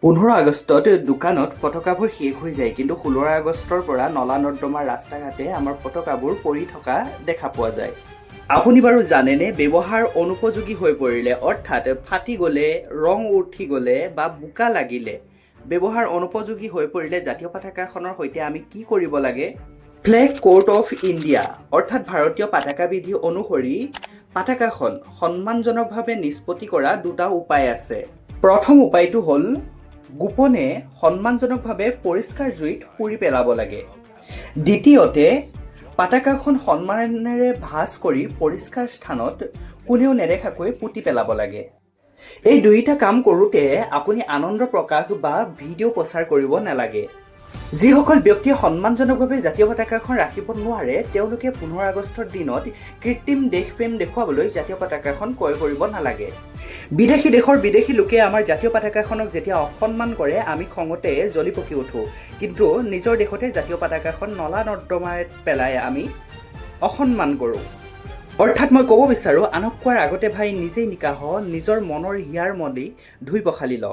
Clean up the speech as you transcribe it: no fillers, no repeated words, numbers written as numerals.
15 আগষ্টত দোকানত পতাকাবোৰ শেষ হৈ যায়, কিন্তু 16 আগষ্টৰ পৰা নলা নৰ্দমাৰ ৰাস্তা ঘাটে আমাৰ পতাকাবোৰ পৰি থকা দেখা পোৱা যায়। আপুনি বাৰু জানেনে, ব্যৱহাৰ অনুপযোগী হৈ পৰিলে, অৰ্থাৎ ফাটি গ'লে, ৰং উঠি গ'লে বা বোকা লাগিলে, ব্যৱহাৰ অনুপযোগী হৈ পৰিলে জাতীয় পতাকাখনৰ সৈতে আমি কি কৰিব লাগে? ফ্লেগ কোড অফ ইণ্ডিয়া অৰ্থাৎ ভাৰতীয় পতাকা বিধি অনুসৰি পতাকাখন সন্মানজনকভাৱে নিষ্পত্তি কৰা দুটা উপায় আছে। প্ৰথম উপায়টো হ'ল গোপনে সন্মানজনকভাৱে পৰিষ্কাৰ জুইত পুৰি পেলাব লাগে। দ্বিতীয়তে পতাকাখন সন্মানেৰে ভাঁজ কৰি পৰিষ্কাৰ স্থানত কোনেও নেদেখাকৈ পুতি পেলাব লাগে। এই দুয়োটা কাম কৰোঁতে আপুনি আনন্দ প্ৰকাশ বা ভিডিঅ' প্ৰচাৰ কৰিব নালাগে। যিসকল ব্যক্তিয়ে সন্মানজনকভাৱে জাতীয় পতাকাখন ৰাখিব নোৱাৰে, তেওঁলোকে 15 আগষ্টৰ দিনত কৃত্ৰিম দেশপ্ৰেম দেখুৱাবলৈ জাতীয় পতাকাখন ক্ৰয় কৰিব নালাগে। বিদেশী দেশৰ বিদেশী লোকে আমাৰ জাতীয় পতাকাখনক যেতিয়া অসন্মান কৰে, আমি খঙতে জ্বলি পকি উঠোঁ, কিন্তু নিজৰ দেশতে জাতীয় পতাকাখন নলা নৰ্দমাত পেলাই আমি অসন্মান কৰোঁ। অৰ্থাৎ মই ক'ব বিচাৰোঁ, আনক কোৱাৰ আগতে ভাই নিজেই নিকা হ, নিজৰ মনৰ হিয়াৰ মলি ধুই পখালি ল।